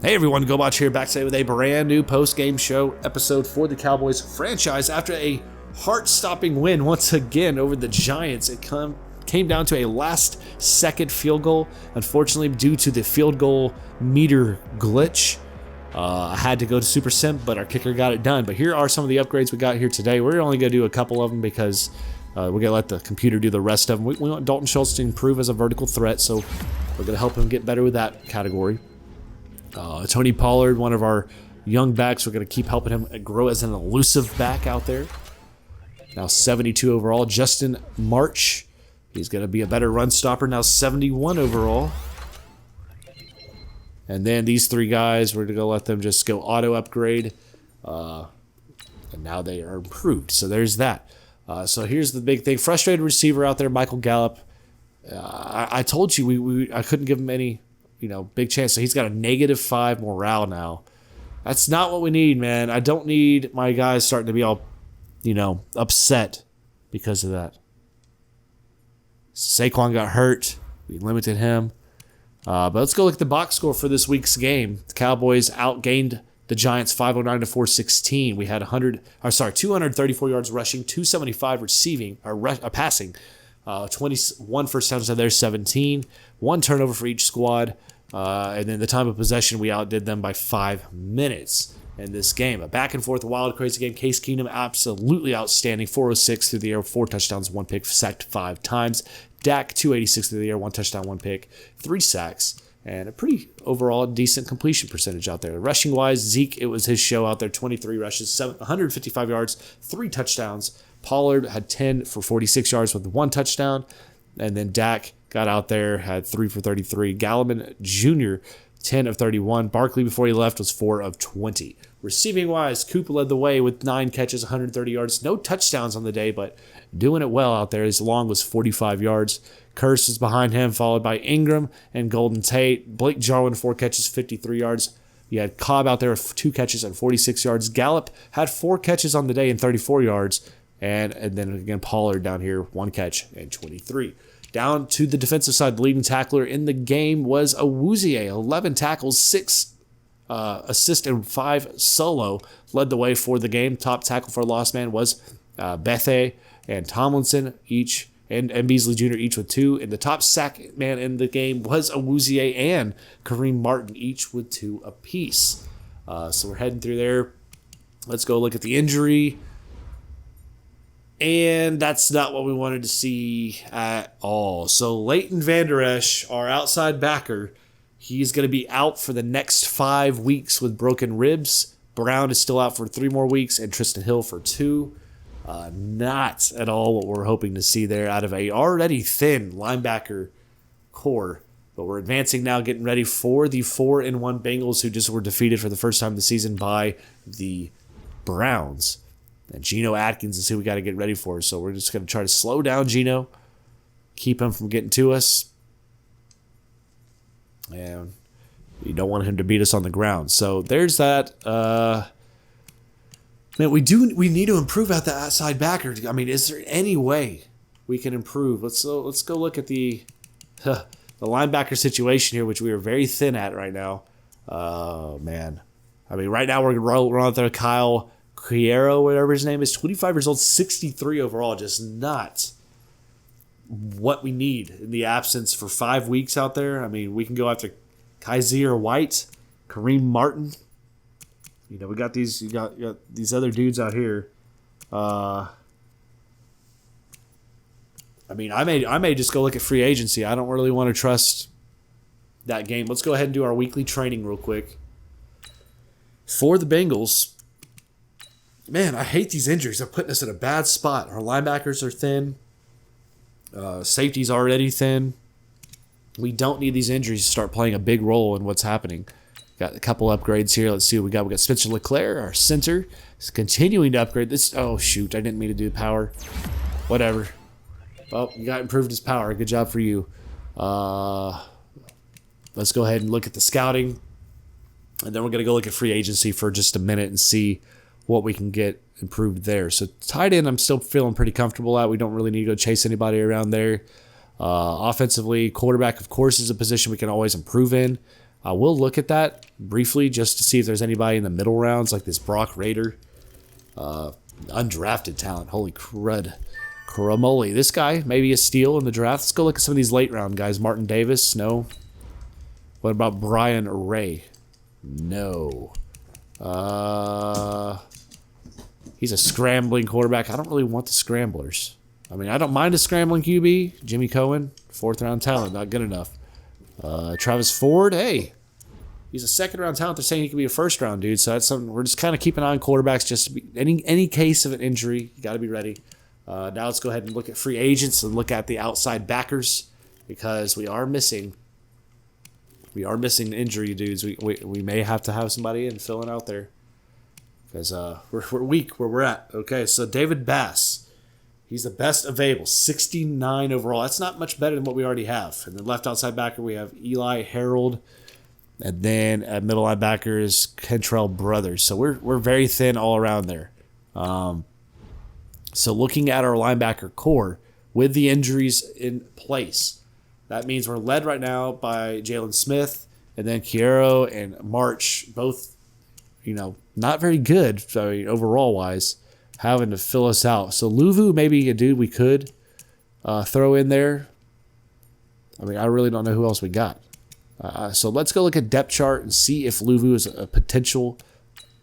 Hey everyone, GoBotch here, back today with a brand new post-game show episode for the Cowboys franchise. After a heart-stopping win once again over the Giants, it came down to a last-second field goal. Unfortunately, due to the field goal meter glitch, I had to go to Super Simp, but our kicker got it done. But here are some of the upgrades we got here today. We're only going to do a couple of them because we're going to let the computer do the rest of them. We want Dalton Schultz to improve as a vertical threat, so we're going to help him get better with that category. Tony Pollard, one of our young backs, we're going to keep helping him grow as an elusive back out there. Now 72 overall. Justin March, he's going to be a better run stopper. Now 71 overall. And then these three guys, we're going to let them just go auto upgrade. And now they are improved. So there's that. So here's the big thing. Frustrated receiver out there, Michael Gallup. I told you I couldn't give him any big chance. So he's got a -5 morale now. That's not what we need, man. I don't need my guys starting to be all, upset because of that. Saquon got hurt. We limited him. But let's go look at the box score for this week's game. The Cowboys outgained the Giants 509 to 416. We had 234 yards rushing, 275 receiving or passing. 21 first downs of their 17. One turnover for each squad. And then the time of possession, we outdid them by 5 minutes in this game. A back-and-forth, wild, crazy game. Case Keenum, absolutely outstanding. 406 through the air, 4 touchdowns, 1 pick, sacked 5 times. Dak, 286 through the air, 1 touchdown, 1 pick, 3 sacks, and a pretty overall decent completion percentage out there. Rushing-wise, Zeke, it was his show out there. 23 rushes, 155 yards, 3 touchdowns. Pollard had 10 for 46 yards with 1 touchdown. And then Dak got out there, had 3 for 33. Galliman Jr., 10 of 31. Barkley, before he left, was 4 of 20. Receiving-wise, Cooper led the way with 9 catches, 130 yards. No touchdowns on the day, but doing it well out there. His long was 45 yards. Curse was behind him, followed by Ingram and Golden Tate. Blake Jarwin, 4 catches, 53 yards. You had Cobb out there with 2 catches and 46 yards. Gallup had 4 catches on the day and 34 yards. And then again, Pollard down here, 1 catch and 23. Down to the defensive side, the leading tackler in the game was Awuzie. 11 tackles, 6 assists, and 5 solo. Led the way for the game. Top tackle for loss man was Bethe and Tomlinson, each, and Beasley Jr., each with 2. And the top sack man in the game was Awuzie and Kareem Martin, each with 2 apiece. So we're heading through there. Let's go look at the injury. And that's not what we wanted to see at all. So Leighton Vander Esch, our outside backer, he's going to be out for the next 5 weeks with broken ribs. Brown is still out for 3 more weeks, and Tristan Hill for 2. Not at all what we're hoping to see there out of a already thin linebacker core. But we're advancing now, getting ready for the 4-1 Bengals, who just were defeated for the first time this season by the Browns. And Geno Atkins is who we got to get ready for. So we're just going to try to slow down Geno, keep him from getting to us. And we don't want him to beat us on the ground. So there's that. Man, we need to improve at the outside backer. I mean, is there any way we can improve? Let's go look at the linebacker situation here, which we are very thin at right now. Oh, man. I mean, right now we're going to run out there Kyle Quiero, whatever his name is, 25 years old, 63 overall, just not what we need in the absence for 5 weeks out there. I mean, we can go after Kaiser White, Kareem Martin. We got these. You got these other dudes out here. I mean, I may just go look at free agency. I don't really want to trust that game. Let's go ahead and do our weekly training real quick for the Bengals. Man, I hate these injuries. They're putting us in a bad spot. Our linebackers are thin. Safety's already thin. We don't need these injuries to start playing a big role in what's happening. Got a couple upgrades here. Let's see what we got. We got Spencer Leclerc, our center, is continuing to upgrade this. Oh, shoot. I didn't mean to do power. Whatever. Well, you got improved his power. Good job for you. Let's go ahead and look at the scouting. And then we're going to go look at free agency for just a minute and see what we can get improved there. So tight end, I'm still feeling pretty comfortable at. We don't really need to go chase anybody around there. Offensively, quarterback, of course, is a position we can always improve in. I will look at that briefly just to see if there's anybody in the middle rounds like this Brock Rader. Undrafted talent. Holy crud. Caramoly. This guy, maybe a steal in the draft. Let's go look at some of these late round guys. Martin Davis? No. What about Brian Ray? No. He's a scrambling quarterback. I don't really want the scramblers. I mean, I don't mind a scrambling QB. Jimmy Cohen, 4th round talent. Not good enough. Travis Ford, hey. He's a 2nd round talent. They're saying he could be a 1st round dude. So that's something we're just kind of keeping an eye on quarterbacks. Just to be any case of an injury, you got to be ready. Now let's go ahead and look at free agents and look at the outside backers because we are missing injury dudes. We may have to have somebody in filling out there because we're weak where we're at. Okay, so David Bass, he's the best available, 69 overall. That's not much better than what we already have. And then left outside backer we have Eli Harold, and then at middle linebacker is Kentrell Brothers. So we're very thin all around there. So looking at our linebacker core with the injuries in place. That means we're led right now by Jalen Smith and then Kiero and March, both, not very good overall wise, having to fill us out. So Luvu may be a dude we could throw in there. I mean, I really don't know who else we got. So let's go look at depth chart and see if Luvu is a potential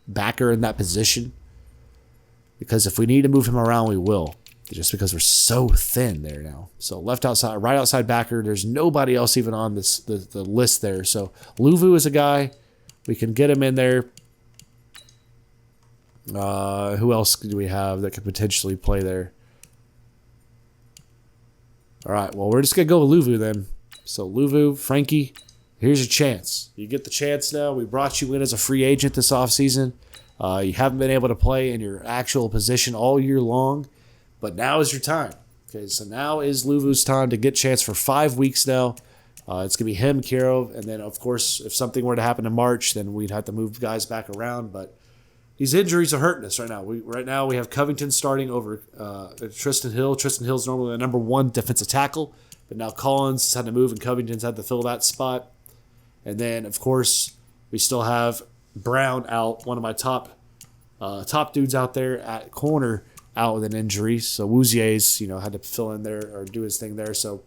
backer in that position. Because if we need to move him around, we will. Just because we're so thin there now. So right outside backer, there's nobody else even on the list there. So Luvu is a guy. We can get him in there. Who else do we have that could potentially play there? All right, well, we're just going to go with Luvu then. So Luvu, Frankie, here's your chance. You get the chance now. We brought you in as a free agent this offseason. You haven't been able to play in your actual position all year long. But now is your time. Okay, so now is Luvu's time to get chance for 5 weeks now. It's going to be him, Kiro, and then, of course, if something were to happen in March, then we'd have to move guys back around. But these injuries are hurting us right now. Right now we have Covington starting over Tristan Hill. Tristan Hill's normally the number 1 defensive tackle, but now Collins has had to move and Covington's had to fill that spot. And then, of course, we still have Brown out, one of my top dudes out there at corner, out with an injury. So Wouzier's, had to fill in there or do his thing there. So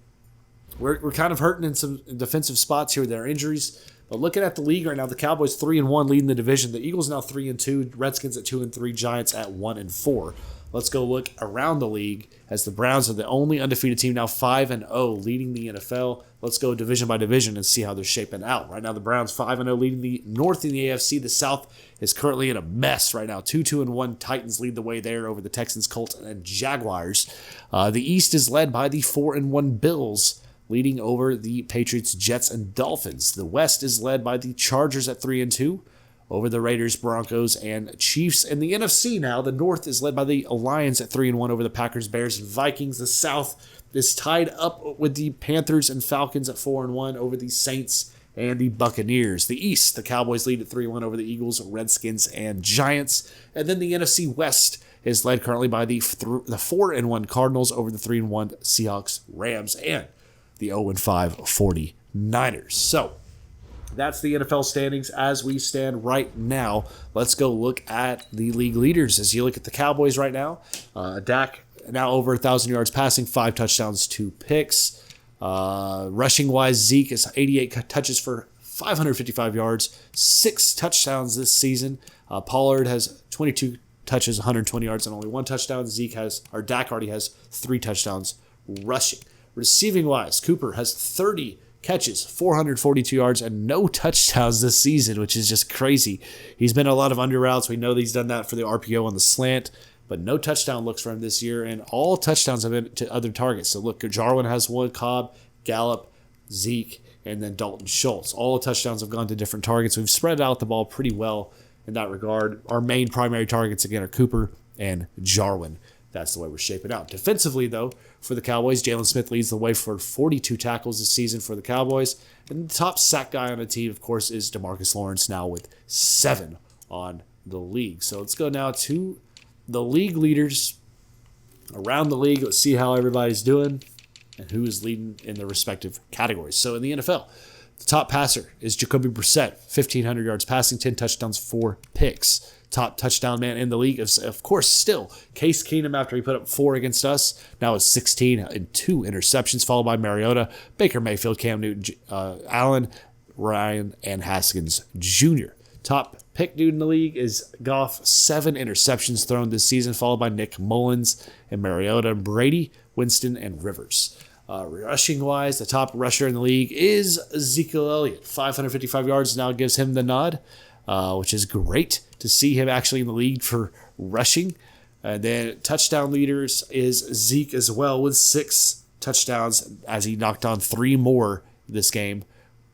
we're kind of hurting in some defensive spots here with our injuries. But looking at the league right now, the Cowboys 3-1 leading the division. The Eagles now 3-2, Redskins at 2-3, Giants at 1-4. Let's go look around the league as the Browns are the only undefeated team now 5-0 leading the NFL. Let's go division by division and see how they're shaping out. Right now the Browns 5-0 leading the North in the AFC. The South is currently in a mess right now. 2-1 Titans lead the way there over the Texans, Colts, and Jaguars. The East is led by the 4-1 Bills leading over the Patriots, Jets, and Dolphins. The West is led by the Chargers at 3-2. Over the Raiders, Broncos, and Chiefs. In the NFC now, the North is led by the Lions at 3-1 over the Packers, Bears, and Vikings. The South is tied up with the Panthers and Falcons at 4-1 over the Saints and the Buccaneers. The East, the Cowboys lead at 3-1 over the Eagles, Redskins, and Giants. And then the NFC West is led currently by the 4-1 Cardinals over the 3-1 Seahawks, Rams, and the 0-5 49ers. So that's the NFL standings as we stand right now. Let's go look at the league leaders. As you look at the Cowboys right now, Dak now over 1,000 yards passing, 5 touchdowns, 2 picks. Rushing-wise, Zeke is 88 touches for 555 yards, 6 touchdowns this season. Pollard has 22 touches, 120 yards, and only 1 touchdown. Dak already has 3 touchdowns rushing. Receiving-wise, Cooper has 30 catches, 442 yards, and no touchdowns this season, which is just crazy. He's been a lot of under routes. We know that he's done that for the RPO on the slant, but no touchdown looks for him this year, and all touchdowns have been to other targets. So look, Jarwin has 1, Cobb, Gallup, Zeke, and then Dalton Schultz. All the touchdowns have gone to different targets. We've spread out the ball pretty well in that regard. Our main primary targets, again, are Cooper and Jarwin. That's the way we're shaping out. Defensively, though, for the Cowboys, Jalen Smith leads the way for 42 tackles this season for the Cowboys. And the top sack guy on the team, of course, is DeMarcus Lawrence now with 7 on the league. So let's go now to the league leaders around the league. Let's see how everybody's doing and who is leading in their respective categories. So in the NFL, The top passer is Jacoby Brissett, 1,500 yards passing, 10 touchdowns, 4 picks. Top touchdown man in the league is, of course, still Case Keenum after he put up 4 against us. Now it's 16 and 2 interceptions, followed by Mariota, Baker Mayfield, Cam Newton, Allen, Ryan, and Haskins Jr. Top pick dude in the league is Goff, 7 interceptions thrown this season, followed by Nick Mullins and Mariota, Brady, Winston, and Rivers. Rushing-wise, the top rusher in the league is Ezekiel Elliott. 555 yards now gives him the nod, which is great to see him actually in the league for rushing. And then touchdown leaders is Zeke as well with 6 touchdowns as he knocked on 3 more this game.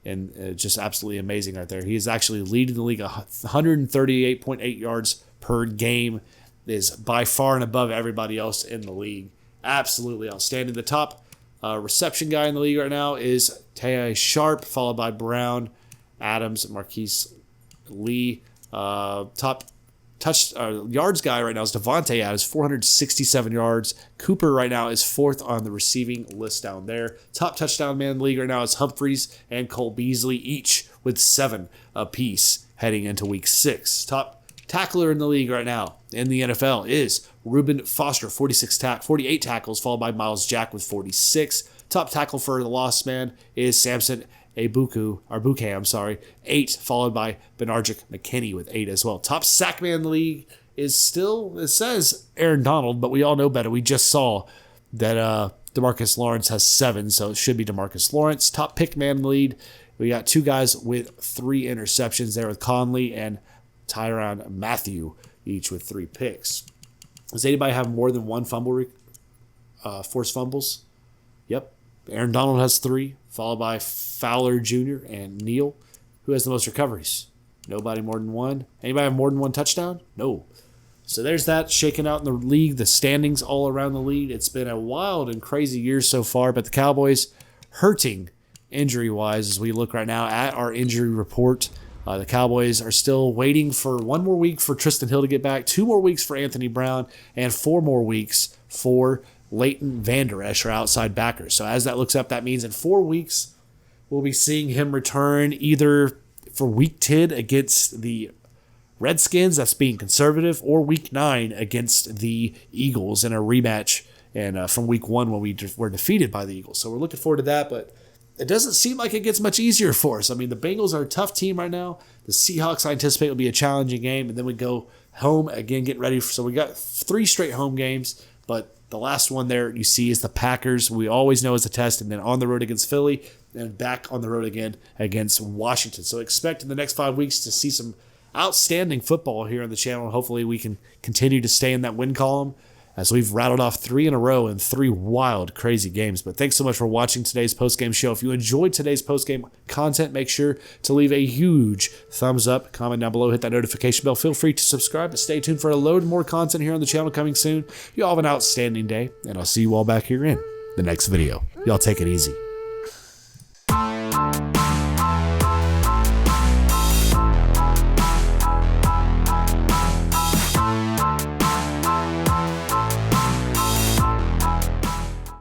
And just absolutely amazing right there. He is actually leading the league 138.8 yards per game. Is by far and above everybody else in the league. Absolutely outstanding. The top reception guy in the league right now is Tae Sharp, followed by Brown, Adams, Marquise Lee. Top yards guy right now is Devontae Adams, 467 yards. Cooper right now is 4th on the receiving list down there. Top touchdown man in the league right now is Humphries and Cole Beasley, each with 7 apiece heading into week 6. Top tackler in the league right now in the NFL is Reuben Foster, 48 tackles, followed by Miles Jack with 46. Top tackle for the lost man is Samson Abuke, 8, followed by Benarjic McKinney with 8 as well. Top sack man in the league is still, it says Aaron Donald, but we all know better. We just saw that DeMarcus Lawrence has 7, so it should be DeMarcus Lawrence. Top pick man in the lead, we got 2 guys with 3 interceptions there with Conley and Tyrann Mathieu, each with 3 picks. Does anybody have more than 1 forced fumbles? Yep. Aaron Donald has 3, followed by Fowler Jr. and Neal. Who has the most recoveries? Nobody more than 1. Anybody have more than 1 touchdown? No. So there's that shaking out in the league, the standings all around the league. It's been a wild and crazy year so far, but the Cowboys hurting injury-wise as we look right now at our injury report. The Cowboys are still waiting for 1 more week for Tristan Hill to get back, 2 more weeks for Anthony Brown, and 4 more weeks for Leighton Vander Esch, our outside backer. So as that looks up, that means in 4 weeks, we'll be seeing him return either for week 10 against the Redskins, that's being conservative, or week 9 against the Eagles in a rematch and from week 1 when we were defeated by the Eagles. So we're looking forward to that, but it doesn't seem like it gets much easier for us. I mean, the Bengals are a tough team right now. The Seahawks, I anticipate, will be a challenging game, and then we go home again, get ready. So we got 3 straight home games, but the last one there you see is the Packers. We always know is a test, and then on the road against Philly, and back on the road again against Washington. So expect in the next 5 weeks to see some outstanding football here on the channel. Hopefully we can continue to stay in that win column as we've rattled off 3 in a row in 3 wild, crazy games. But thanks so much for watching today's postgame show. If you enjoyed today's postgame content, make sure to leave a huge thumbs up, comment down below, hit that notification bell. Feel free to subscribe, but stay tuned for a load more content here on the channel coming soon. You all have an outstanding day, and I'll see you all back here in the next video. Y'all take it easy.